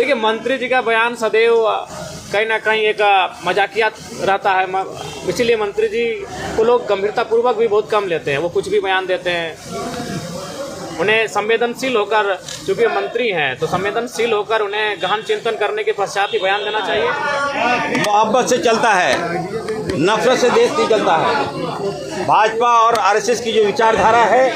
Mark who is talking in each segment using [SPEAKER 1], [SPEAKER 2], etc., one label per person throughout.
[SPEAKER 1] देखिए, मंत्री जी का बयान सदैव कहीं ना कहीं एक मजाकिया रहता है, इसीलिए मंत्री जी को लोग गंभीरतापूर्वक भी बहुत कम लेते हैं। वो कुछ भी बयान देते हैं, उन्हें संवेदनशील होकर, चूँकि मंत्री हैं तो संवेदनशील होकर उन्हें गहन चिंतन करने के पश्चात ही बयान देना चाहिए।
[SPEAKER 2] मोहब्बत से चलता है, नफरत से देश नहीं चलता है। भाजपा और आरएसएस की जो विचारधारा है,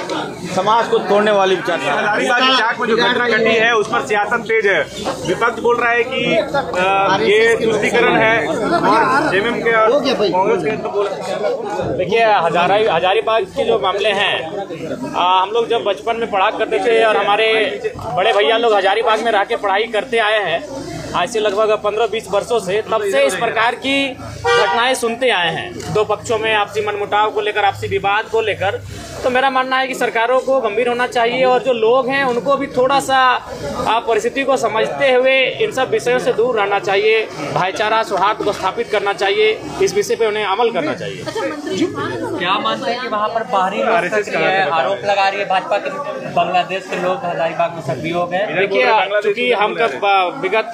[SPEAKER 2] समाज को तोड़ने वाली विचारधारा।
[SPEAKER 3] हजारीबाग चौक में जो घटना घटी है उस पर सियासत तेज है। विपक्ष बोल रहा है कि ये तुष्टीकरण है और जेएमएम के कांग्रेस के।
[SPEAKER 1] देखिए, हजारीबाग के जो मामले हैं, हम लोग जब बचपन में पढ़ा करते थे और हमारे बड़े भैया लोग हजारीबाग में रह के पढ़ाई करते आए हैं, आज से लगभग 15-20 वर्षों से, तब से इस प्रकार की घटनाएं सुनते आए हैं। दो पक्षों में आपसी मनमुटाव को लेकर, आपसी विवाद को लेकर। तो मेरा मानना है कि सरकारों को गंभीर होना चाहिए और जो लोग हैं उनको भी थोड़ा सा परिस्थिति को समझते हुए इन सब विषयों से दूर रहना चाहिए। भाईचारा, सौहार्द को स्थापित करना चाहिए, इस विषय पे उन्हें अमल करना चाहिए।
[SPEAKER 4] क्या मानते हैं कि वहाँ पर बाहरी आरोप लगा रही है भाजपा के, बांग्लादेश के लोग हजारीबाग में सक्रिय हो गए?
[SPEAKER 1] देखिए, चूँकि हम विगत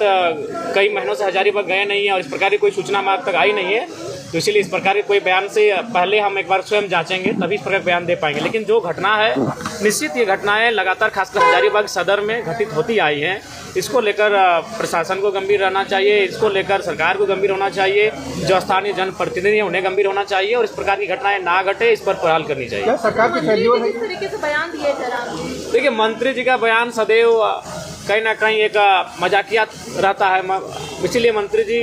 [SPEAKER 1] कई महीनों से हजारीबाग गए नहीं है और इस प्रकार की कोई सूचना हमारे तक आई नहीं है, तो इसीलिए इस प्रकार के कोई बयान से पहले हम एक बार स्वयं जांचेंगे, तभी इस प्रकार बयान दे पाएंगे। लेकिन जो घटना है, निश्चित ये घटनाएं लगातार खासकर हजारीबाग सदर में घटित होती आई हैं। इसको लेकर प्रशासन को गंभीर रहना चाहिए, इसको लेकर सरकार को गंभीर होना चाहिए, जो स्थानीय जनप्रतिनिधि हैं उन्हें गंभीर होना चाहिए और इस प्रकार की घटनाएं ना घटे, इस पर पहल करनी चाहिए।
[SPEAKER 5] सरकार की सहयोग है,
[SPEAKER 6] किस तरीके से बयान दिए जा रहा है?
[SPEAKER 1] देखिए, मंत्री जी का बयान सदैव कहीं ना कहीं एक मजाकिया रहता है, इसीलिए मंत्री जी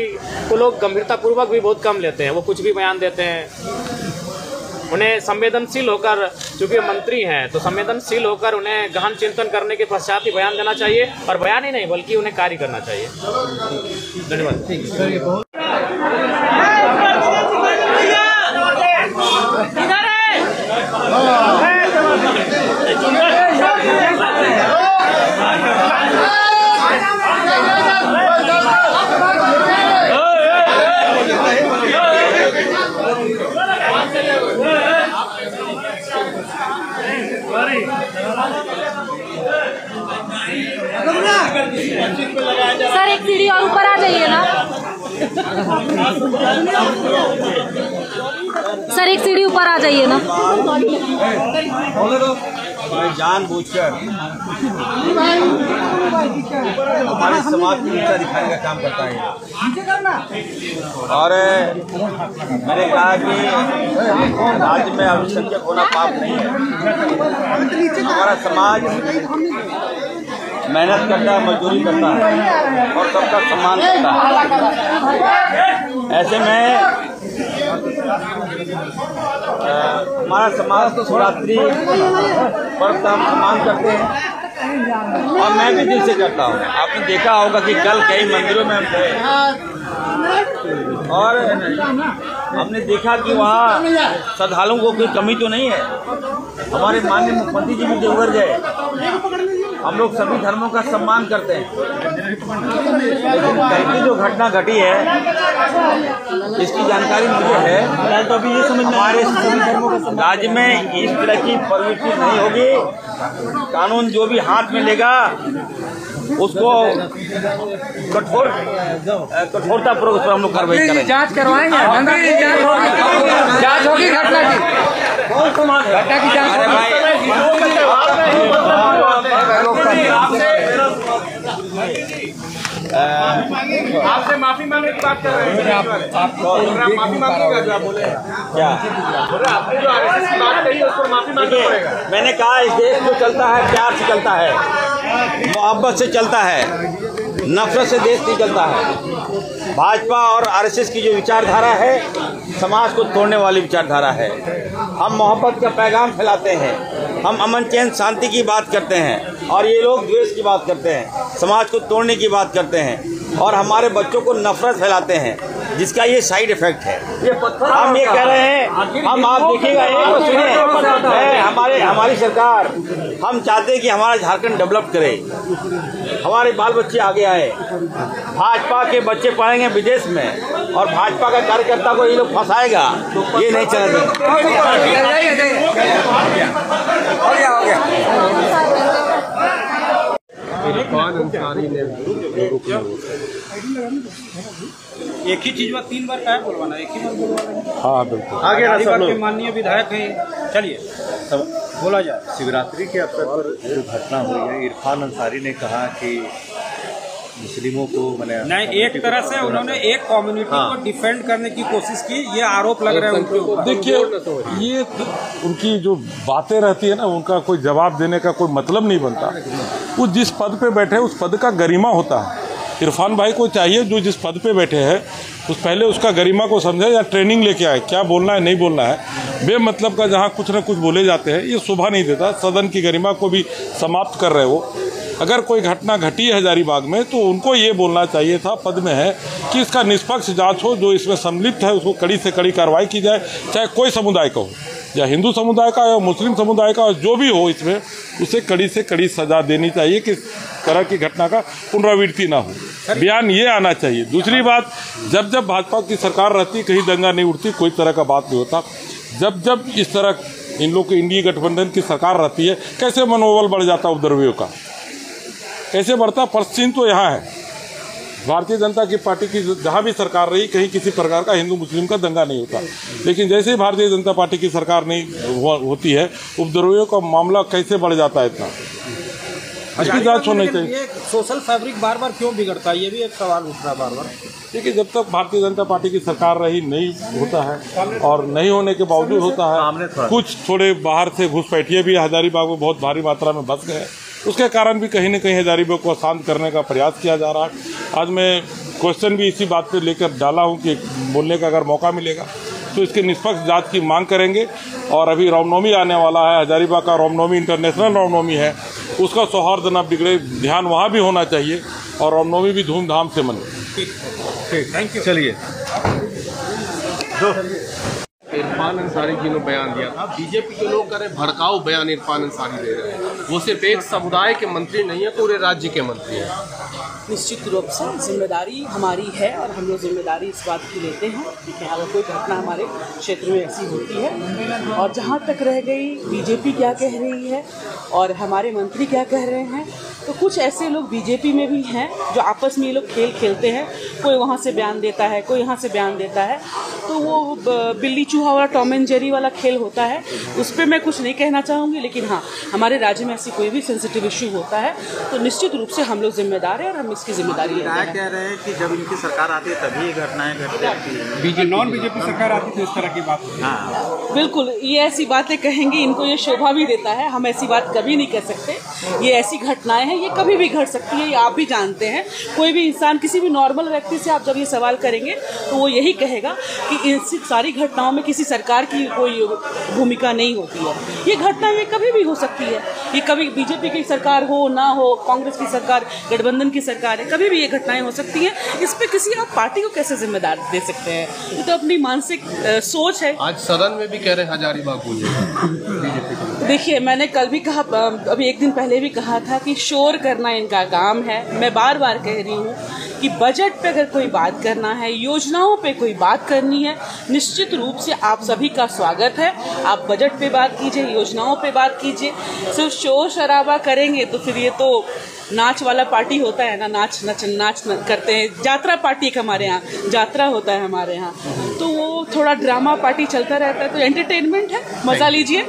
[SPEAKER 1] को लोग गंभीरतापूर्वक भी बहुत कम लेते हैं। वो कुछ भी बयान देते हैं, उन्हें संवेदनशील होकर, चूँकि मंत्री हैं तो संवेदनशील होकर उन्हें गहन चिंतन करने के पश्चात ही बयान देना चाहिए और बयान ही नहीं बल्कि उन्हें कार्य करना चाहिए। धन्यवाद।
[SPEAKER 6] सर, एक सीढ़ी और ऊपर आ जाइए ना। सर, एक सीढ़ी ऊपर आ जाइए ना।
[SPEAKER 2] जानबूझकर हमारे समाज की ऊंचा दिखाने का काम करता है। और मैंने कहा कि राज्य में अल्पसंख्यक होना पाप नहीं है। हमारा समाज मेहनत करता है, मजदूरी करता है और सबका सम्मान करता है। ऐसे में हमारा समाज तो शिवरात्रि पर्व का हम सम्मान करते हैं और मैं भी दिल से करता हूँ। आपने देखा होगा कि कल कई मंदिरों में हम गए और हमने देखा कि वहाँ श्रद्धालुओं को कोई कमी तो नहीं है। हमारे माननीय मुख्यमंत्री जी भी देवघर गए। हम लोग सभी धर्मों का सम्मान करते हैं, लेकिन कल की जो घटना घटी है इसकी जानकारी मुझे है। तो अभी ये समझ हमारे सभी धर्मों का राज्य में इस तरह की प्रवृत्ति नहीं होगी। कानून जो भी हाथ में लेगा उसको कठोरतापूर्वक उस पर हम लोग कार्रवाई करेंगे।
[SPEAKER 5] जांच करवाएंगे, जांच होगी घटना की जांच।
[SPEAKER 3] आपसे माफी मांगने की बात कर रहे हैं। माफी मांगेगा जो आप बोले
[SPEAKER 2] क्या
[SPEAKER 3] आपने जो आरएसएस की बात कही उस पर माफी मांगनी पड़ेगा।
[SPEAKER 2] मैंने कहा इस देश जो चलता है प्यार से चलता है, मोहब्बत से चलता है, नफरत से देश नहीं चलता है। भाजपा और आरएसएस की जो विचारधारा है, समाज को तोड़ने वाली विचारधारा है। हम मोहब्बत का पैगाम फैलाते हैं, हम अमन चैन शांति की बात करते हैं और ये लोग द्वेष की बात करते हैं, समाज को तोड़ने की बात करते हैं और हमारे बच्चों को नफरत फैलाते हैं, जिसका ये साइड इफेक्ट है। हम ये कह रहे हैं, हम आप देखिएगा, हमारी सरकार, हम चाहते हैं कि हमारा झारखंड डेवलप करे, हमारे बाल बच्चे आगे आए। भाजपा के बच्चे पढ़ेंगे विदेश में और भाजपा का कार्यकर्ता को ये लोग फंसाएगा, ये नहीं चलने देंगे।
[SPEAKER 5] इरफान अंसारी ने
[SPEAKER 7] एक ही चीज 3 बार क्या बोलवाना, एक ही बार बोलवाना।
[SPEAKER 5] हाँ बिल्कुल
[SPEAKER 7] आगे के माननीय विधायक हैं, चलिए सब बोला जाए।
[SPEAKER 8] शिवरात्रि के अवसर पर जो घटना हुई है, इरफान अंसारी ने कहा कि मुस्लिमों को
[SPEAKER 7] नहीं, एक तरह से उन्होंने एक कम्युनिटी को डिफेंड करने की कोशिश की, ये आरोप लग रहा है उनके ऊपर।
[SPEAKER 9] देखिए, ये उनकी जो बातें रहती है ना, उनका कोई जवाब देने का कोई मतलब नहीं बनता। वो जिस पद पे बैठे उस पद का गरिमा होता है। इरफान भाई को चाहिए जो जिस पद पे बैठे हैं उस पहले उसका गरिमा को समझे या ट्रेनिंग लेके आए, क्या बोलना है नहीं बोलना है। बेमतलब का जहाँ कुछ न कुछ बोले जाते हैं ये शोभा नहीं देता, सदन की गरिमा को भी समाप्त कर रहे हो। अगर कोई घटना घटी है हजारीबाग में तो उनको ये बोलना चाहिए था, पद में है, कि इसका निष्पक्ष जांच हो, जो इसमें सम्मिलित है उसको कड़ी से कड़ी कार्रवाई की जाए, चाहे कोई समुदाय का हो, या हिंदू समुदाय का या मुस्लिम समुदाय का, जो भी हो, इसमें उसे कड़ी से कड़ी सजा देनी चाहिए कि इस तरह की घटना का पुनरावृत्ति ना हो। बयान ये आना चाहिए। दूसरी बात, जब जब भाजपा की सरकार रहती कहीं दंगा नहीं उठती, कोई तरह का बात नहीं होता। जब जब इस तरह इन लोग की इंडिया गठबंधन की सरकार रहती है, कैसे मनोबल बढ़ जाता उपद्रवियों का, कैसे बढ़ता। प्रश्न तो यहाँ है, भारतीय जनता की पार्टी की जहाँ भी सरकार रही कहीं किसी प्रकार का हिंदू मुस्लिम का दंगा नहीं होता, लेकिन जैसे ही भारतीय जनता पार्टी की सरकार नहीं होती है, उपद्रवियों का मामला कैसे बढ़ जाता है इतना, इसकी जांच होनी चाहिए।
[SPEAKER 7] सोशल फैब्रिक बार बार क्यों बिगड़ता है, ये भी एक सवाल उठ रहा है बार बार।
[SPEAKER 9] देखिए, जब तक भारतीय जनता पार्टी की सरकार रही नहीं होता है, और नहीं होने के बावजूद होता है, कुछ थोड़े बाहर से घुसपैठिए भी हजारीबाग में बहुत भारी मात्रा में बस गए, उसके कारण भी कहीं न कहीं हजारीबाग को शांत करने का प्रयास किया जा रहा है। आज मैं क्वेश्चन भी इसी बात पे लेकर डाला हूं कि बोलने का अगर मौका मिलेगा तो इसके निष्पक्ष जांच की मांग करेंगे। और अभी रामनवमी आने वाला है, हजारीबाग का रामनवमी इंटरनेशनल रामनवमी है, उसका सौहार्द न बिगड़े, ध्यान वहाँ भी होना चाहिए और रामनवमी भी धूमधाम से मने।
[SPEAKER 7] Thank you.
[SPEAKER 5] चलिए, इरफान अंसारी जी ने बयान दिया था, बीजेपी के लोग कह रहे भड़काऊ बयान इरफान अंसारी दे रहे हैं, वो सिर्फ एक समुदाय के मंत्री नहीं है, पूरे राज्य के मंत्री हैं।
[SPEAKER 10] निश्चित रूप से जिम्मेदारी हमारी है और हम लोग जिम्मेदारी इस बात की लेते हैं कि अगर कोई घटना हमारे क्षेत्र में ऐसी होती है, और जहाँ तक रह गई बीजेपी क्या कह रही है और हमारे मंत्री क्या कह रहे हैं, तो कुछ ऐसे लोग बीजेपी में भी हैं जो आपस में ये लोग खेल खेलते हैं, कोई वहाँ से बयान देता है, कोई यहाँ से बयान देता है, तो वो बिल्ली चूहा वाला टॉम एंड जेरी वाला खेल होता है। उस पर मैं कुछ नहीं कहना चाहूँगी, लेकिन हाँ, हमारे राज्य में ऐसी कोई भी सेंसिटिव इशू होता है तो निश्चित रूप से हम लोग जिम्मेदार हैं और हम इसकी जिम्मेदारी लेते हैं।
[SPEAKER 8] कह रहे हैं कि जब इनकी सरकार आती है तभी ये घटनाएं घटती हैं,
[SPEAKER 7] बीजेपी नॉन बीजेपी सरकार आती थी इस तरह की बात।
[SPEAKER 8] हाँ,
[SPEAKER 10] बिल्कुल, ये ऐसी बातें कहेंगे, इनको ये शोभा भी देता है, हम ऐसी बात कभी नहीं कह सकते। ये ऐसी घटनाएं हैं, ये कभी भी घट सकती है, ये आप भी जानते हैं। कोई भी इंसान, किसी भी नॉर्मल व्यक्ति से आप जब ये सवाल करेंगे तो वो यही कहेगा कि इन सारी घटनाओं में किसी सरकार की कोई भूमिका नहीं होती है। ये घटनाएं कभी भी हो सकती है, ये कभी बीजेपी की सरकार हो ना हो, कांग्रेस की सरकार, गठबंधन की सरकार है, कभी भी ये घटनाएं हो सकती हैं। इस पे किसी आप पार्टी को कैसे जिम्मेदार दे सकते हैं? ये तो अपनी मानसिक सोच है।
[SPEAKER 5] आज सदन में भी कह रहे हैं हजारीबाग बीजेपी।
[SPEAKER 10] देखिए, मैंने कल भी कहा, अभी एक दिन पहले भी कहा था कि शोर करना इनका काम है। मैं बार बार कह रही हूँ कि बजट पे अगर कोई बात करना है, योजनाओं पे कोई बात करनी है, निश्चित रूप से आप सभी का स्वागत है। आप बजट पे बात कीजिए, योजनाओं पे बात कीजिए। सिर्फ शोर शराबा करेंगे तो फिर ये तो नाच वाला पार्टी होता है ना, नाच करते हैं। यात्रा पार्टी एक हमारे यहाँ यात्रा होता है हमारे यहाँ, तो वो थोड़ा ड्रामा पार्टी चलता रहता है, तो एंटरटेनमेंट है, मजा लीजिए।